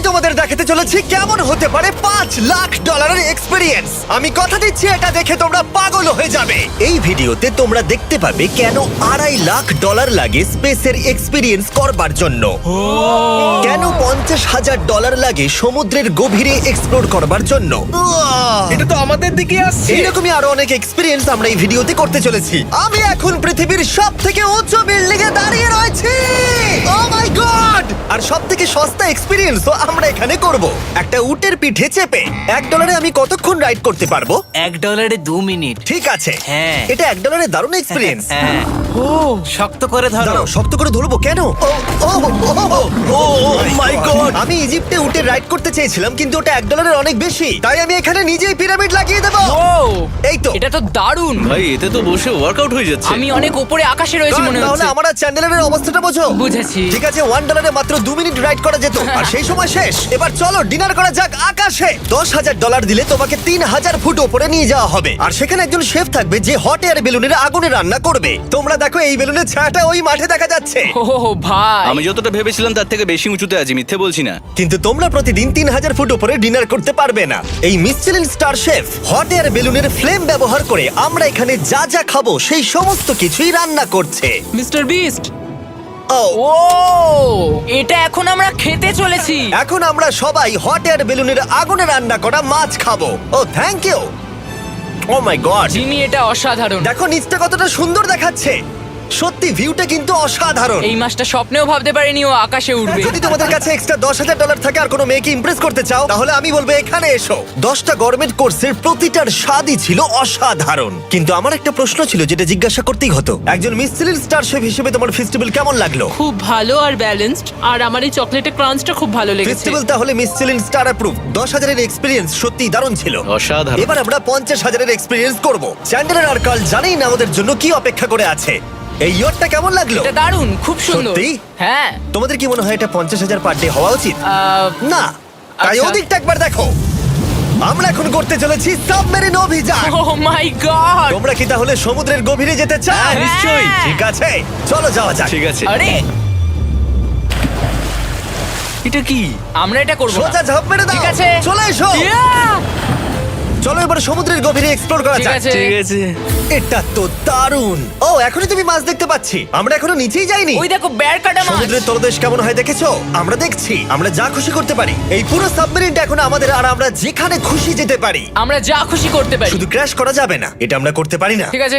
তোমাদের দেখাতে চলেছি কেমন হতে পারে $5 লাখ এক্সপিরিয়েন্স। আমি কথা দিচ্ছি এটা দেখে তোমরা পাগল হয়ে যাবে। এই ভিডিওতে তোমরা দেখতে পাবে কেন $2.5 লাখ লাগে স্পেসের এক্সপিরিয়েন্স করবার জন্য, কেন $50,000 লাগে সমুদ্রের গভীরে এক্সপ্লোর করবার জন্য। এটা তো আমাদের দিকে আসছে। এইরকমই আরো অনেক এক্সপিরিয়েন্স আমরা এই ভিডিওতে করতে চলেছি। আমি এখন পৃথিবীর সবথেকে উঁচু বিল্ডিং এ দাঁড়িয়ে রয়েছি। ও মাই গড! আর সবথেকে সস্তা এক্সপিরিয়েন্সও আমরা এখানে করব, একটা উটের পিঠে চেপে। $1 আমি কতক্ষণ রাইড করতে পারবো? $1 2 মিনিট। ঠিক আছে, হ্যাঁ। এটা $1 দারুণ এক্সপিরিয়েন্স। হ্যাঁ। ও শক্ত করে ধরো। দাঁড়াও, শক্ত করে ধরবো কেন? মাই গড! আমি ইজিপ্টে উটে রাইড করতে চেয়েছিলাম, কিন্তু ওটা $1 অনেক বেশি, তাই আমি এখানে নিজেই পিরামিড লাগিয়ে দেবো। এই তো। এটা তো দারুণ। ভাই, এতে তো বসে ওয়ার্কআউট হয়ে যাচ্ছে। আমি অনেক উপরে আকাশে রয়েছি মনে তাহলে হচ্ছে। আমার আর চ্যান্ডেলের অবস্থাটা বোঝো। বুঝেছি। ঠিক আছে, $1 মাত্র 2 মিনিট রাইড করা যেত, আর সেই সময় শেষ। এবার চলো ডিনার করা যাক আকাশে। $10,000 দিলে তোমাকে 3000 ফুট উপরে নিয়ে যাওয়া হবে, আর সেখানে একজন শেফ থাকবে যে হট এয়ার বেলুনের আগুনে রান্না করবে। তোমরা দেখো, এই বেলুনের ছায়াটা ওই মাঠে দেখা যাচ্ছে। ও ভাই, আমি যতটা ভেবেছিলাম তার থেকে বেশি উঁচুতে আছি, মিথ্যে বলছি না। কিন্তু তোমরা প্রতিদিন 3000 ফুট উপরে ডিনার করতে পারবে না। এই Michelin star chef hot air বেলুনের ফ্লেম ব্যবহার করে আমরা এখানে যা যা খাবো সেই সমস্ত কিছুই রান্না করছে। Mister beast. ও, ও, এটা এখন আমরা খেতে চলেছি। এখন আমরা সবাই হট এয়ার বেলুনের আগুনে রান্না করা মাছ খাবো। Oh thank you. Oh my God, Jimmy, এটা অসাধারণ। দেখো নিচটা কতটা সুন্দর দেখাচ্ছে। সত্যি ভিউটা কিন্তু অসাধারণ। এই মাসটা স্বপ্নেও ভাবতে পারিনি ও আকাশে উঠবে। যদি তোমাদের কাছে এক্সট্রা $10,000 থাকে আর কোনো মেয়েকে ইমপ্রেস করতে চাও, তাহলে আমি বলবো এখানে এসো। 10টা গরমেট কোর্সের প্রতিটার স্বাদই ছিল অসাধারণ। কিন্তু আমার একটা প্রশ্ন ছিল যেটা জিজ্ঞাসা করতেই হতো, একজন মিশেলিন স্টার শেফ হিসেবে তোমার ফেস্টিভ্যাল কেমন লাগলো? খুব ভালো আর ব্যালেন্সড, আর আমার এই চকলেটের ক্রাঞ্চটা খুব ভালো লেগেছে। ফেস্টিভ্যাল তাহলে মিশেলিন স্টার অ্যাপ্রুভ। 10,000 এর এক্সপিরিয়েন্স সত্যি দারুণ ছিল। অসাধারণ। এবার আমরা 50,000 এর এক্সপিরিয়েন্স করব। চ্যান্ডেলার আর কার্ল জানেই না আমাদের জন্য কি অপেক্ষা করে আছে। এই ইয়ারটা কেমন লাগলো? এটা দারুণ, খুব সুন্দর। সত্যি? হ্যাঁ। তোমাদের কি মনে হয় এটা 50,000 পার ডে হওয়া উচিত? না, তাই আচ্ছা। ওদিকটা একবার দেখো। আমরা এখন করতে চলেছি সাবমেরিন অভিযান। ও মাই গড। তোমরা কি তাহলে সমুদ্রের গভীরে যেতে চাও? হ্যাঁ, নিশ্চয়ই। ঠিক আছে, চলো যাওয়া যাক। ঠিক আছে। আরে, এটা কি? আমরা এটা করব না। সোজা ঝাঁপ মেরে দাও। ঠিক আছে। চলে এসো। Yeah! চলো এবার সমুদ্রের গভীরে এক্সপ্লোর করা ঠিক যাক। আছে। ঠিক আছে। এটা তো দারুণ। ও, এখনই তুমি মাছ দেখতে পাচ্ছি। আমরা এখনো নিচেই যাইনি। ওই দেখো, বের কাটা মাছ। সমুদ্রের তলদেশ কেমন হয় দেখেছো? আমরা দেখছি, আমরা যা খুশি করতে পারি। এই পুরো সাবমেরিনটা এখন আমাদের, আর আমরা যেখানে খুশি যেতে পারি। আমরা যা খুশি করতে পারি। শুধু ক্র্যাশ করা যাবে না, এটা আমরা করতে পারি না। ঠিক আছে।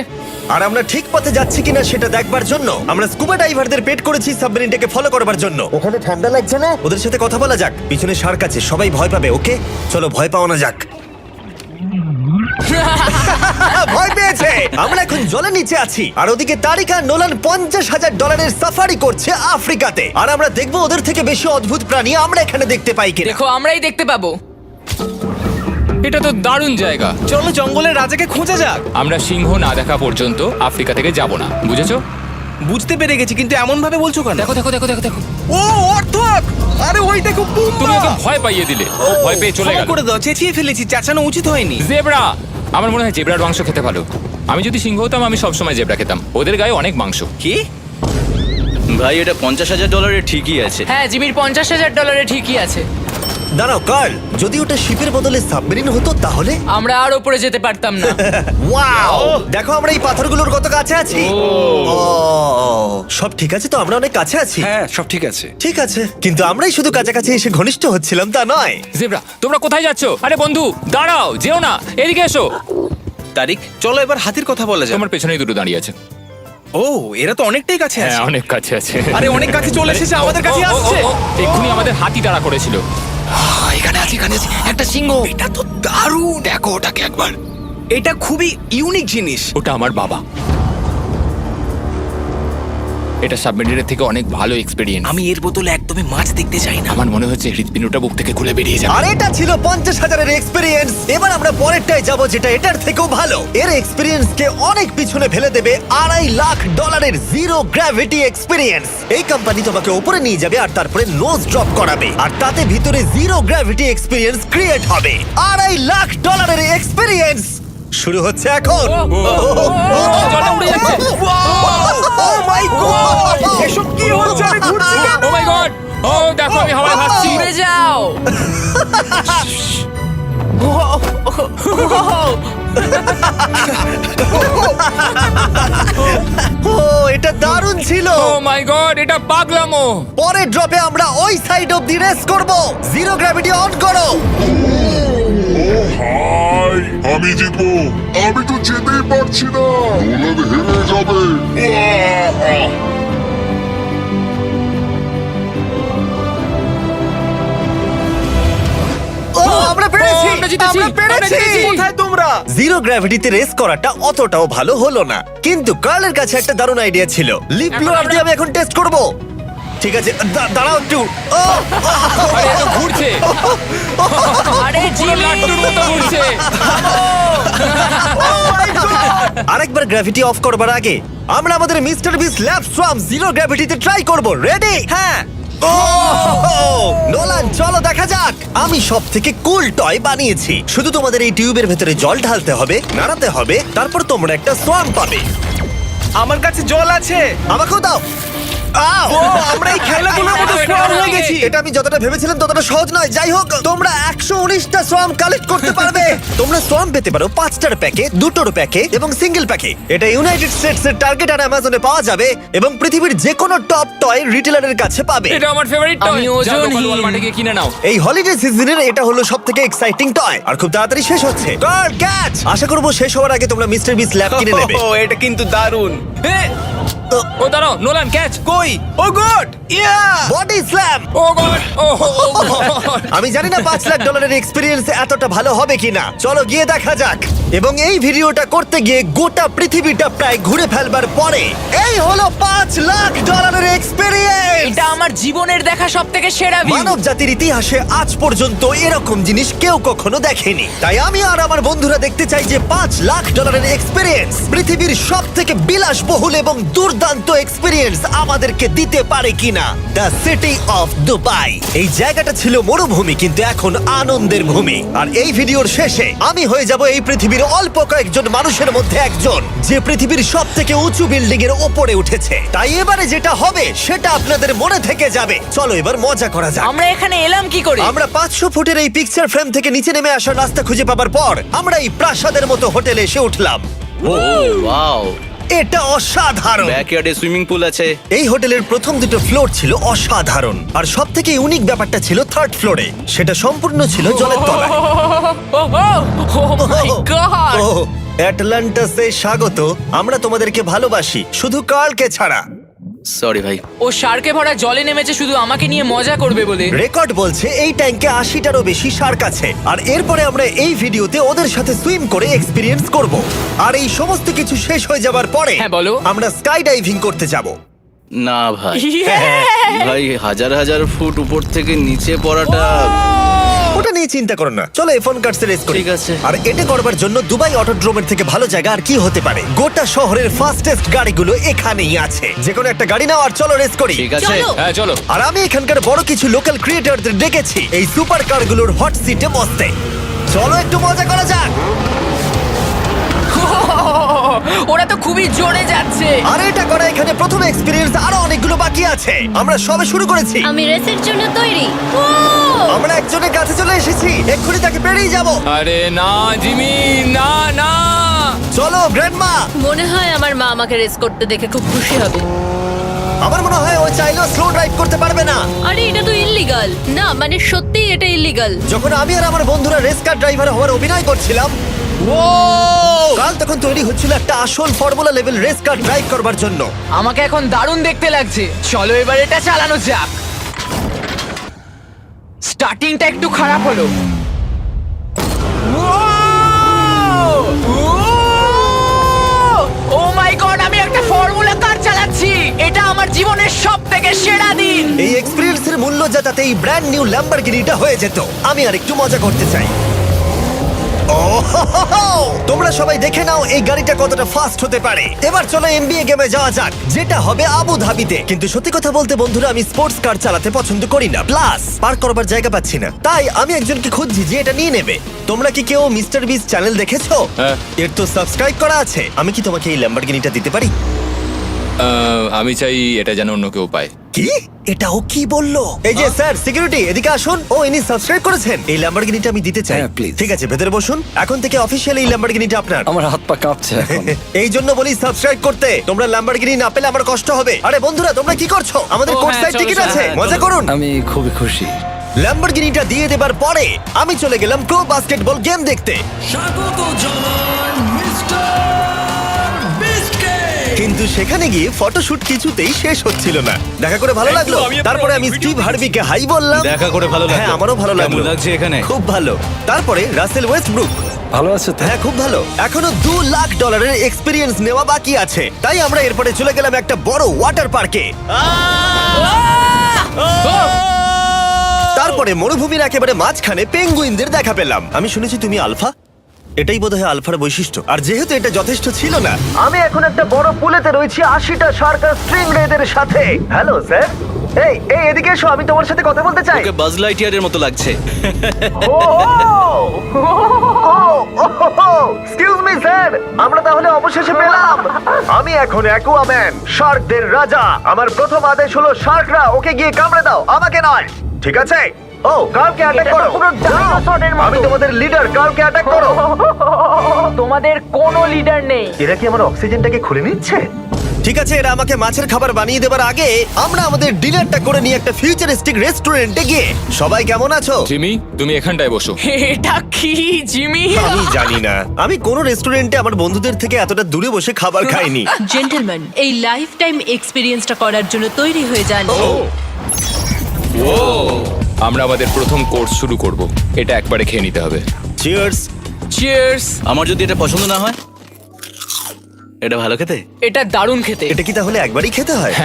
আর আমরা ঠিক পথে যাচ্ছি কিনা সেটা দেখবার জন্য আমরা স্কুবা ডাইভারদের পেড করেছি সাবমেরিনটাকে ফলো করবার জন্য। ওখানে ঠান্ডা লাগছে না? ওদের সাথে কথা বলা যাক। পিছনে শার্ক আছে, সবাই ভয় পাবে। ওকে, চলো ভয় পাওয়ানো যাক। ভয় পেয়েছে। আমরা এখন জলের নিচে আছি, আর ওদিকে তারিকা নোলান $50,000 সাফারি করছে আফ্রিকাতে। আর আমরা দেখবো ওদের থেকে বেশি অদ্ভুত প্রাণী আমরা এখানে দেখতে পাই কিনা। দেখো, আমরাই দেখতে পাবো। এটা তো দারুণ জায়গা। চলো জঙ্গলের রাজাকে খোঁজা যাক। আমরা সিংহ না দেখা পর্যন্ত আফ্রিকা থেকে যাব না, বুঝেছো? বুঝতে পেরে গেছি, কিন্তু এমন ভাবে বলছো কেন? দেখো দেখো দেখো দেখো দেখো, ও অর্থক! আরে ওই দেখো, তুমি ওকে ভয় পাইয়ে দিলে, ও ভয় পেয়ে চলে ক্ষমা গেল। করে দাও, চেঁচিয়ে ফেলেছি, চেঁচানো উচিত হয়নি। জেব্রা, আমার মনে হয় জেব্রার মাংস খেতে ভালো। আমি যদি সিংহ হতাম আমি সবসময় জেব্রা খেতাম, ওদের গায়ে অনেক মাংস। কি? ভাই, এটা $50,000 ঠিকই আছে। হ্যাঁ, জিমির $50,000 ঠিকই আছে। দাঁড়াও কার্ল, যদি ওটা শিপের বদলে সাবমেরিন হতো তাহলে? আমরা আর উপরে যেতে পারতাম না। ওয়াও, দেখো আমরা এই পাথরগুলোর কত কাছে আছি। ও, সব ঠিক আছে তো? আমরা অনেক কাছে আছি। হ্যাঁ, সব ঠিক আছে। ঠিক আছে, কিন্তু আমরাই শুধু কাছাকাছি এসে ঘনিষ্ঠ হচ্ছিলাম তা নয়। জেব্রা, তোমরা কোথায় যাচ্ছো? আরে বন্ধু, দাঁড়াও, যেও না, এদিকে এসো। তারিক, চলো এবার হাতির কথা বলা যাক। তোমার পেছনেই দুটো দাঁড়িয়ে আছে। ও, এরা তো অনেকটাই কাছে হ্যাঁ, আছে। অনেক কাছে আছে। আরে অনেক কাছে চলে এসেছে, আমাদের কাছে আসছে। এক্ষুনি আমাদের হাতি তাড়া করেছিল। এখানে আছে একটা সিংহ। এটা তো দারুণ। দেখো ওটাকে একবার। এটা খুবই ইউনিক জিনিস। ওটা আমার বাবা। এটা সাবমেরিনের থেকে অনেক ভালো এক্সপেরিয়েন্স। আমি এর বোতলে একদমই মাছ দেখতে চাই না। আমার মনে হচ্ছে হৃৎপিণ্ডটা বুক থেকে খুলে বেরিয়ে যাবে। আর এটা ছিল 50,000 এর এক্সপিরিয়েন্স। এবার আমরা পরেরটায় যাব, যেটা এটার থেকেও ভালো। এর এক্সপিরিয়েন্স কে অনেক পিছনে ফেলে দেবে। $2.5 লাখ জিরো গ্র্যাভিটি এক্সপিরিয়েন্স। এই কোম্পানি তোমাকে উপরে নিয়ে যাবে আর তারপরে নোজ ড্রপ করাবে, আর তাতে ভিতরে জিরো গ্র্যাভিটি এক্সপিরিয়েন্স ক্রিয়েট হবে। $2.5 লাখ এক্সপিরিয়েন্স শুরু হচ্ছে এখন। জলটা উড়ে যাচ্ছে। ও মাই গড, এসব কি হচ্ছে? আমি ঘুরছি কেন? ও মাই গড, ও দেখো আমি হাওয়ায় ভাসছি। উড়ে যাও। ছিল। ও মাই গড, এটা পাগলামো। পরের ড্রপে আমরা ওই সাইড অফ দি রেস করব। জিরো গ্র্যাভিটি অন করো। হাই, আমি জিতবো। আমি তো যেতেই পারছি না, নোলান হেরে যাবে। ও আমরা পেরেছি, আমরা জিতেছি, আমরা পেরেছি। আমরা জিতেছি। কোথায় তোমরা? জিরো গ্র্যাভিটিতে রেস করাটা অতটাও ভালো হলো না, কিন্তু কার্লের কাছে একটা দারুণ আইডিয়া ছিল। লিপ ব্লোয়ার দিয়ে আমি এখন টেস্ট করব। ঠিক আছে, দাঁড়াও একটু। ও, আরে এত ঘুরছে, আরে পুরো লাট্টুর মতো ঘুরছে। আরেকবার গ্র্যাভিটি অফ করবার আগে আমরা আমাদের মিস্টার বিস ল্যাব সোয়াম জিরো গ্র্যাভিটিতে ট্রাই করব। রেডি? হ্যাঁ। ও নোলান, চলো দেখা যাক। আমি সব থেকে কুল টয় বানিয়েছি। শুধু তোমাদের এই টিউবের ভেতরে জল ঢালতে হবে, নাড়াতে হবে, তারপর তোমরা একটা সোয়াম পাবে। আমার কাছে জল আছে। আমাকেও দাও। আও! আমরা এই খেলাগুলোর মতো swarm হয়ে গেছি। এটা আমি যতটা ভেবেছিলাম ততটা সহজ নয়। যাই হোক, তোমরা 119টা সোয়াম কালেক্ট করতে পারবে। তোমরা সোয়াম পেতে পারো 5টার প্যাকে, 2টোর প্যাকে এবং সিঙ্গেল প্যাকে। এটা ইউনাইটেড স্টেটস এর টার্গেট আর অ্যামাজনে পাওয়া যাবে এবং পৃথিবীর যে কোনো টপ টয় রিটেলারের কাছে পাবে। এটা আমার ফেভারিট টয়। আমি ওজনহীন। মাঠে গিয়ে কিনে নাও। এই হলিডে সিজনের এটা হলো সবথেকে এক্সাইটিং টয় আর খুব তাড়াতাড়ি শেষ হচ্ছে। Guard catch! আশা করব শেষ হওয়ার আগে তোমরা মিস্টার বিস ল্যাব কিনে নেবে। ও, এটা কিন্তু দারুণ। ও দাঁড়াও, নোলান ক্যাচ। কই? Oh God! Yeah! Body slam! Oh God, oh God. আমি জানি না $5 লাখ এক্সপেরিয়েন্স এতটা ভালো হবে কিনা। চলো গিয়ে দেখা যাক। এবং এই ভিডিওটা করতে গিয়ে গোটা পৃথিবীটা প্রায় ঘুরে ফেলবার পরে এই হলো $5 লাখ এক্সপেরিয়েন্স। এটা আমার জীবনের দেখা সবথেকে সেরা ভিউ। মানব জাতির ইতিহাসে আজ পর্যন্ত এরকম জিনিস কেউ কখনো দেখেনি। তাই আমি আর আমার বন্ধুরা দেখতে চাই যে $5 লাখ এক্সপেরিয়েন্স, পৃথিবীর সব থেকে বিলাসবহুল এবং দুর্দান্ত এক্সপেরিয়েন্স আমাদেরকে দিতে পারে কিনা। The city of Dubai. এই জায়গাটা ছিল মরুভূমি, কিন্তু এখন আনন্দের ভূমি। আর এই ভিডিওর শেষে আমি হয়ে যাব এই পৃথিবীর অল্প কয়েকজন মানুষের মধ্যে একজন, যে পৃথিবীর সব থেকে উঁচু বিল্ডিং এর ওপরে উঠেছে। তাই এবারে যেটা হবে সেটা আপনাদের মনে থেকে যাবে। চলো এবার মজা করা যাক। আমরা এখানে এলাম কি করে? আমরা 500 ফুটের এই পিকচার ফ্রেম থেকে নিচে নেমে আসার রাস্তা খুঁজে পাবার পর আমরা এই প্রাসাদের মতো হোটেলে এসে উঠলাম। ও ওয়াও, এটা অসাধারণ। ব্যাকইয়ার্ডে সুইমিং পুল আছে। এই হোটেলের প্রথম দুটো ফ্লোর ছিল অসাধারণ, আর সব থেকে ইউনিক ব্যাপারটা ছিল থার্ড ফ্লোরে। সেটা সম্পূর্ণ ছিল জলের তলায়। ও মাই গড! ও অ্যাটলান্টাসে স্বাগত। আমরা তোমাদেরকে ভালোবাসি, শুধু কার্লকে ছাড়া। সরি ভাই। ও শার্কে ভরা জলে নেমেছে শুধু আমাকে নিয়ে মজা করবে বলে। রেকর্ড বলছে এই ট্যাঙ্কে 80টারও বেশি শার্ক আছে। আর এরপরে আমরা এই ভিডিওতে ওদের সাথে সুইম করে এক্সপিরিয়েন্স করব। আর এই সমস্ত কিছু শেষ হয়ে যাবার পরে হ্যাঁ, বলো। আমরা স্কাই ডাইভিং করতে যাব। না ভাই, হ্যাঁ। ভাই হাজার হাজার ফুট উপর থেকে নিচে পড়াটা। ওটা নিয়ে চিন্তা করো না, চলো ফোন কার্ডসে রেস করি। ঠিক আছে। আর এটা করবার জন্য দুবাই অটোড্রোমের থেকে ভালো জায়গা আর কি হতে পারে। গোটা শহরের ফাস্টেস্ট গাড়িগুলো এখানেই আছে। যে কোনো একটা গাড়ি নাও আর চলো রেস করি। ঠিক আছে। হ্যাঁ চলো। আর আমি এখানকার বড় কিছু লোকাল ক্রিয়েটরদের ডেকেছি এই সুপার কারগুলোর হট সিটে বসতে। চলো একটু মজা করা যাক। ওরা তো খুবই জোরে যাচ্ছে। আর এটা করা এখানে প্রথম এক্সপিরিয়েন্স, আরো অনেকগুলো বাকি আছে। আমরা সবে শুরু করেছি। আমি রেসের জন্য তৈরি। ও আমরা একজনের কাছে চলে এসেছি, এক্ষুনি তাকে পেরিয়ে যাব। আরে না জিমি, না না। চলো গ্র্যান্ডমা। মনে হয় আমার মা আমাকে রেস করতে দেখে খুব খুশি হবে। আমার মনে হয় ও চাইলেও স্লো ড্রাইভ করতে পারবে না। আরে এটা তো ইল্লিগাল। না মানে সত্যিই এটা ইল্লিগাল। যখন আমি আর আমার বন্ধুরা রেস কার ড্রাইভার হওয়ার অভিনয় করছিলাম, কাল তখন তৈরি হচ্ছিল একটা আসল formula level race car drive করবার জন্য। আমাকে এখন দারুণ দেখতে লাগছে। চলো এবার এটা চালানো যাক। স্টার্টিংটা একটু খারাপ হলো। ও মাই গড, আমি একটা ফর্মুলা কার চালাচ্ছি। এটা আমার জীবনের সবথেকে সেরা দিন। এই এক্সপেরিয়েন্সের মূল্য যা, তাতে এই ব্র্যান্ড নিউ ল্যাম্বরগিনিটা হয়ে যেত। আমি আর একটু মজা করতে চাই। তোমরা সবাই দেখে নাও এই গাড়িটা কতটা ফাস্ট হতে পারে। এবার চলো এনবিএ গেমে যাওয়া যাক, যেটা হবে আবু ধাবিতে। কিন্তু সত্যি কথা বলতে বন্ধুরা, আমি স্পোর্টস কার চালাতে পছন্দ করি না, প্লাস পার্ক করবার জায়গা পাচ্ছি না। তাই আমি একজনকে খুঁজছি যে এটা নিয়ে নেবে। তোমরা কি কেউ মিস্টার বিস চ্যানেল দেখেছো? হ্যাঁ। এর তো সাবস্ক্রাইব করা আছে। আমি কি তোমাকে এই ল্যাম্বরগিনিটা দিতে পারি? আমি চাই এটা যেন অন্য কেউ পায়। কি এটা ও কি বললো? এই যে স্যার সিকিউরিটি এদিকে আসুন। ও ইনি সাবস্ক্রাইব করেছেন। এই ল্যাম্বরগিনিটা আমি দিতে চাই। হ্যাঁ, please. ঠিক আছে ভেতরে বসুন। এখন থেকে অফিসিয়ালি এই ল্যাম্বরগিনিটা আপনার। আমার হাত পা কাঁপছে এখন। এই জন্য বলি সাবস্ক্রাইব করতে। তোমরা ল্যাম্বরগিনি না পেলে আমার কষ্ট হবে। আরে বন্ধুরা তোমরা কি করছো? আমাদের ও, কোর্স হ্যাঁ, সাইড চলো, টিকিট চলো, আছে, হ্যাঁ, মজা চলো। করুন। আমি খুবই খুশি। ল্যাম্বরগিনিটা দিয়ে দেবার পরে আমি চলে গেলাম প্রো বাস্কেটবল গেম দেখতে। কিন্তু সেখানে গিয়ে ফটোশুট কিছুতেই শেষ হচ্ছিল না। দেখা করে ভালো লাগলো। তারপরে আমি স্টিভ হার্ভিকে হাই বললাম। দেখা করে ভালো লাগলো। হ্যাঁ আমারও ভালো লাগলো। কেমন লাগছে এখানে? খুব ভালো। তারপরে রাসেল ওয়েস্টব্রুক। ভালো আছে তো? হ্যাঁ খুব ভালো। এখনো $2 লাখ এক্সপিরিয়েন্স নেওয়া বাকি আছে। তাই আমরা এরপরে চলে গেলাম একটা বড় ওয়াটার পার্কে। তারপরে মরুভূমির একেবারে মাঝখানে পেঙ্গুইনদের দেখা পেলাম। আমি শুনেছি তুমি আলফা। এটাই বোধহয় আলফার বৈশিষ্ট্য। আর যেহেতু এটা যথেষ্ট ছিল না, আমি এখন একটা বড় পুলেতে রয়েছি 80টা সার্কাস স্ট্রিং রেদের সাথে। Hello sir. এই এই এদিকে এসো, আমি তোমার সাথে কথা বলতে চাই। ওকে বাজ লাইটিয়ারের মতো লাগছে। এক্সকিউজ মি স্যার, আমরা তাহলে অবশেষে পেলাম। আমি এখন অ্যাকুয়াম্যান, শার্কদের রাজা। আমার প্রথম আদেশ হলো শার্করা ওকে গিয়ে কামড়ে দাও, আমাকে নয়। ঠিক আছে? ও কার্লকে অ্যাটাক করো। আমি তোমাদের লিডার, কার্লকে অ্যাটাক করো। তোমাদের কোনো লিডার নেই। এরা কি আমার অক্সিজেনটাকে খুলে নিচ্ছে? ঠিক আছে, এরা আমাকে মাছের খাবার বানিয়ে দেবার আগে আমরা আমাদের ডিনারটা করে নিয়ে একটা ফিউচারিস্টিক রেস্টুরেন্টে গিয়ে। সবাই কেমন আছো? জিমি, তুমি এখানটায় বসো। এটা কি জিমি? আমি জানি না, আমি কোন রেস্টুরেন্টে আমার বন্ধুদের থেকে এতটা দূরে বসে খাবার খাইনি। জেন্টলম্যান, এই লাইফ টাইম এক্সপিরিয়েন্সটা করার জন্য তৈরি হয়ে যান। আমরা আমাদের প্রথম কোর্স শুরু করব। এটা একবারে খেয়ে নিতে হবে। চিয়ার্স। চিয়ার্স। আমার যদি এটা পছন্দ না হয়? এটা ভালো খেতে? এটা দারুণ খেতে। এটা কি তাহলে একবারই খেতে হয়?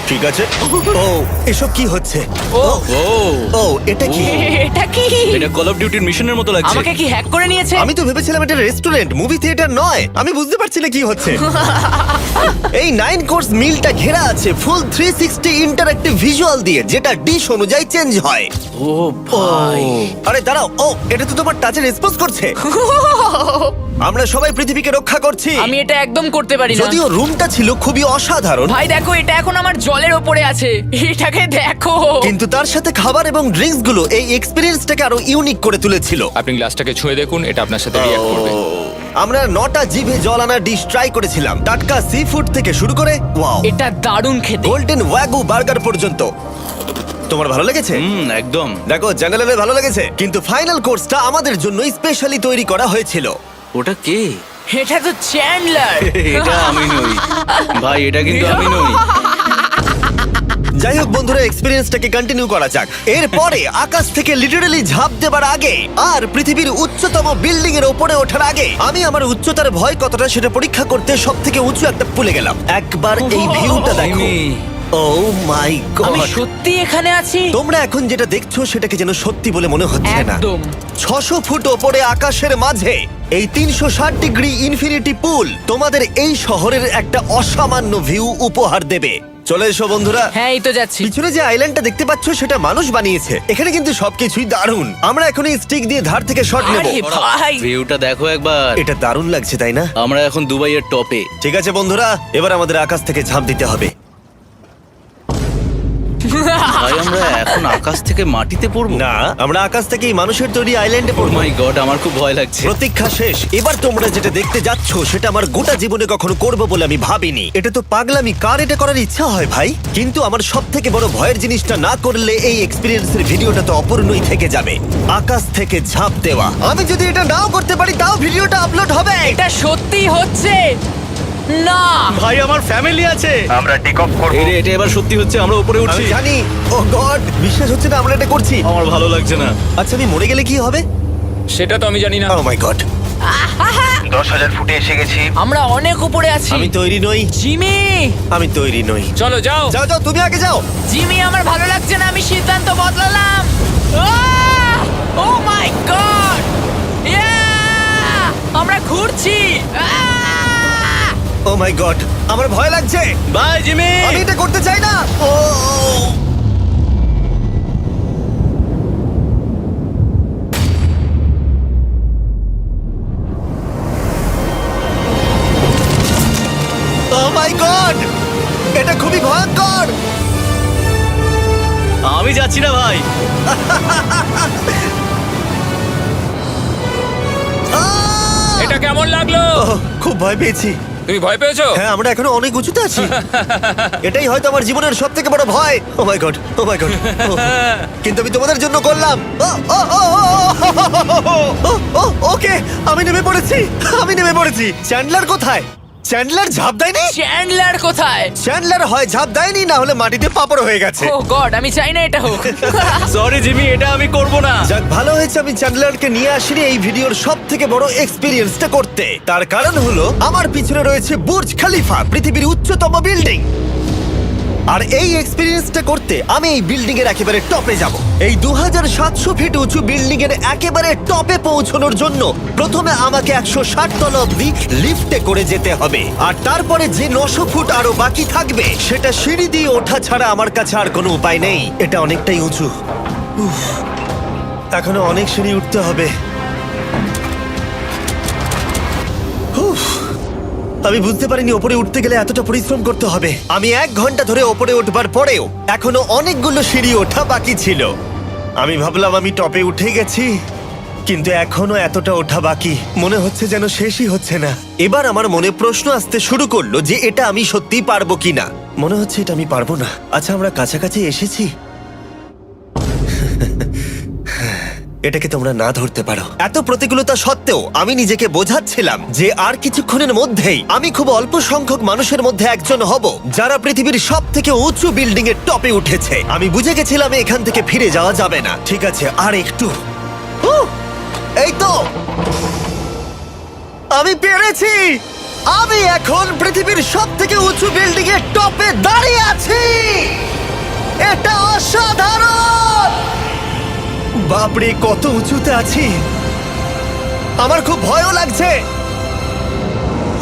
ঠিক আছে। ও এসব কি হচ্ছে? ও ও ও এটা কি? এটা কি? এটা কল অফ ডিউটির মিশনের মতো লাগছে। আমাকে কি হ্যাক করে নিয়েছে? আমি তো ভেবেছিলাম এটা রেস্টুরেন্ট, মুভি থিয়েটার নয়। আমি বুঝতে পারছি না কি হচ্ছে। এই 9 কোর্স মিলটা ঘেরা আছে ফুল 360 ইন্টারঅ্যাক্টিভ ভিজুয়াল দিয়ে, যেটা ডিশ অনুযায়ী চেঞ্জ হয়। ও ভাই, আরে দাঁড়াও, ও এটা তো তোমার টাচে রেসপন্স করছে। আমরা সবাই পৃথিবীকে রক্ষা করছি। আমি এটা একদম করতে পারি না। যদিও রুমটা ছিল খুবই অসাধারণ, ভাই দেখো, এটা এখন আমার জলের ওপরে আছে। এটাকে দেখো। কিন্তু তার সাথে খাবার এবং ড্রিঙ্কস গুলো এই এক্সপেরিয়েন্সটাকে আরো ইউনিক করে তুলেছিল। আপনি গ্লাসটাকে ছুঁয়ে দেখুন, এটা আপনার সাথে রিঅ্যাক্ট করবে। আমরা 9টা জিভে জল আনা ডিশ ট্রাই করেছিলাম, টাটকা সি ফুড থেকে শুরু করে ওয়াও এটা দারুণ খেতে। গোল্ডেন ওয়াগু বার্গার পর্যন্ত। তোমার ভালো লেগেছে? একদম। দেখো জঙ্গলের ভালো লেগেছে, কিন্তু ফাইনাল কোর্সটা আমাদের জন্য স্পেশালি তৈরি করা হয়েছিল। ওটা কে? এটা তো চ্যান্ডলার। এটা আমি নই ভাই, এটা কিন্তু আমি নই। যাই হোক বন্ধুরা, এক্সপেরিয়েন্সটাকে কন্টিনিউ করা যাক। এরপরে আকাশ থেকে লিটারালি ঝাঁপ দেবার আগে আর পৃথিবীর উচ্চতম বিল্ডিং এর উপরে ওঠার আগে আমি আমার উচ্চতার ভয় কতটা সেটা পরীক্ষা করতে সব থেকে উঁচু একটা পুলে গেলাম। একবার এই ভিউটা দেখো। ও মাই আমি গড, সত্যি এখানে আছি। তোমরা এখন যেটা দেখছো সেটাকে যেন সত্যি বলে মনে হচ্ছে না। একদম। 600 ফুট ওপরে আকাশের মাঝে এই 360 ডিগ্রি ইনফিনিটি পুল তোমাদের এই শহরের একটা অসামান্য ভিউ উপহার দেবে। চলে এসো বন্ধুরা। হ্যাঁ, এই তো যাচ্ছি। পিছনে যে আইল্যান্ডটা দেখতে পাচ্ছ সেটা মানুষ বানিয়েছে। এখানে কিন্তু সবকিছুই দারুণ। আমরা এখন এই স্টিক দিয়ে ধার থেকে শট নেব। আরে ভাই, ভিউটা দেখো একবার। এটা দারুণ লাগছে তাই না? আমরা এখন দুবাইয়ের টপে। ঠিক আছে বন্ধুরা, এবার আমাদের আকাশ থেকে ঝাঁপ দিতে হবে। ভাই আমরা এখন আকাশ থেকে মাটিতে পড়বো? না, আমরা আকাশ থেকে এই মানুষের তৈরি আইল্যান্ডে ও পড়বো। মাই গড, আমার খুব ভয় লাগছে। প্রতীক্ষা শেষ। এবার তোমরা যেটা দেখতে যাচ্ছ সেটা আমার গোটা জীবনে কখনো করবো বলে আমি ভাবিনি। এটা তো পাগলামি, কার এটা করার ইচ্ছা হয় ভাই? কিন্তু আমার সব থেকে বড় ভয়ের জিনিসটা না করলে এই এক্সপিরিয়েন্সের ভিডিওটা তো অপূর্ণই থেকে যাবে। আকাশ থেকে ঝাঁপ দেওয়া। আমি যদি এটা নাও করতে পারি তাও ভিডিওটা আপলোড হবে। এটা সত্যি হচ্ছে না। ভাই আমার ফ্যামিলি আছে। আমরা টেক অফ করব। এটা এবার সত্যি হচ্ছে, আমরা উপরে উঠছি। আমি জানি। ও গড, বিশ্বাস হচ্ছে না আমরা এটা করছি। আমার ভালো লাগছে না। আচ্ছা আমি মরে গেলে কি হবে? সেটা তো আমি জানি না। ও মাই গড, 10,000 ফুটে এসে গেছি। আমরা অনেক উপরে আছি। আমি তৈরি নই। জিমি, আমি তৈরি নই। চলো যাও। যাও যাও, তুমি আগে যাও। জিমি, আমার ভালো লাগছে না। আমি সিদ্ধান্ত বদলালাম। ও মাই গড, আমরা ঘুরছি। ও মাই গড, আমার ভয় লাগছে। Bye Jimmy. আমি এটা করতে চাই না। ও মাই গড, পারছি না ভাই। এটা কেমন লাগলো? ওহ, খুব ভয় পেয়েছি। তুমি ভয় পেয়েছো? হ্যাঁ, আমরা এখনো অনেক উঁচুতে আছি। এটাই হয়তো আমার জীবনের সব থেকে বড় ভয়। ও my god, O my god. কিন্তু আমি তোমাদের জন্য করলাম। ওকে, আমি নেমে পড়েছি। চ্যান্ডলার কোথায়? চ্যান্ডলার ঝাঁপ দেয়নি? চ্যান্ডলার কোথায়? চ্যান্ডলার হয় ঝাঁপ দেয়নি, না হলে মাটিতে পাপড় হয়ে গেছে। ও গড, আমি চাই না এটা হোক। সরি জিমি, এটা আমি করব না। যাক, ভালো হয়েছে আমি চ্যান্ডলারকে নিয়ে আসিনি এই ভিডিওর সব থেকে বড় এক্সপিরিয়েন্সটা করতে। তার কারণ হলো আমার পিছনে রয়েছে বুর্জ খলিফা, পৃথিবীর উচ্চতম বিল্ডিং। আর এই এক্সপিরিয়েন্সটা করতে আমি এই বিল্ডিং এর একেবারে টপে যাব। এই 2700 ফিট উঁচু বিল্ডিং এর একেবারে টপে পৌঁছানোর জন্য প্রথমে আমাকে 160 তলা অব্দি লিফটে করে যেতে হবে, আর তারপরে যে 900 ফুট আরো বাকি থাকবে সেটা সিঁড়ি দিয়ে ওঠা ছাড়া আমার কাছে আর কোনো উপায় নেই। এটা অনেকটাই উঁচু। উফ, এখনো অনেক সিঁড়ি উঠতে হবে। উফ, আমি বুঝতে পারিনি ওপরে উঠতে গেলে এতটা পরিশ্রম করতে হবে। আমি 1 ঘন্টা ধরে ওপরে উঠবার পরেও এখনো অনেকগুলো সিঁড়ি ওঠা বাকি ছিল। আমি ভাবলাম আমি টপে উঠে গেছি, কিন্তু এখনো এতটা ওঠা বাকি। মনে হচ্ছে যেন শেষই হচ্ছে না। এবার আমার মনে প্রশ্ন আসতে শুরু করলো যে এটা আমি সত্যিই পারবো কিনা। মনে হচ্ছে এটা আমি পারবো না। আচ্ছা, আমরা কাছাকাছি এসেছি। এটাকে তোমরা না ধরতে পারো। এত প্রতিকূলতা সত্ত্বেও আমি নিজেকে বোঝাচ্ছিলাম যে আর কিছুক্ষণের মধ্যেই আমি খুব অল্প সংখ্যক মানুষের মধ্যে একজন হব যারা পৃথিবীর সব থেকে উঁচু বিল্ডিং এর টপে উঠেছে। আমি বুঝে গেছিলাম এখান থেকে ফিরে যাওয়া যাবে না। ঠিক আছে, আর একটু। উহ, এই তো, আমি পেরেছি। আমি এখন পৃথিবীর সব থেকে উঁচু বিল্ডিং এর টপে দাঁড়িয়ে আছি। এটা অসাধারণ। বাপরে, কত উঁচুতে আছি! আমার খুব ভয়ও লাগছে।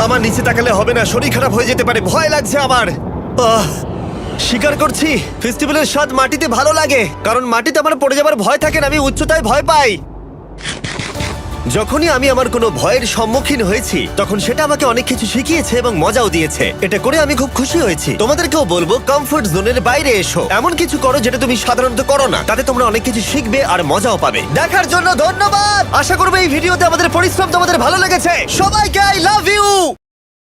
আমার নিচে তাকালে হবে না, শরীর খারাপ হয়ে যেতে পারে। ভয় লাগছে আমার। স্বীকার করছি, ফেস্টিভ্যালের স্বাদ মাটিতে ভালো লাগে, কারণ মাটিতে আমার পড়ে যাবার ভয় থাকে না। আমি উচ্চতায় ভয় পাই। যখনই আমি আমার কোনো ভয়ের সম্মুখীন হয়েছি তখন সেটা আমাকে অনেক কিছু শিখিয়েছে এবং মজাও দিয়েছে। এটা করে আমি খুব খুশি হয়েছি। তোমাদেরকেও বলবো, কমফোর্ট জোনের বাইরে এসো, এমন কিছু করো যেটা তুমি সাধারণত করো না। তাতে তোমরা অনেক কিছু শিখবে আর মজাও পাবে। দেখার জন্য ধন্যবাদ। আশা করবো এই ভিডিওতে আমাদের পরিশ্রম তোমাদের ভালো লেগেছে। সবাইকে আই লাভ ইউ।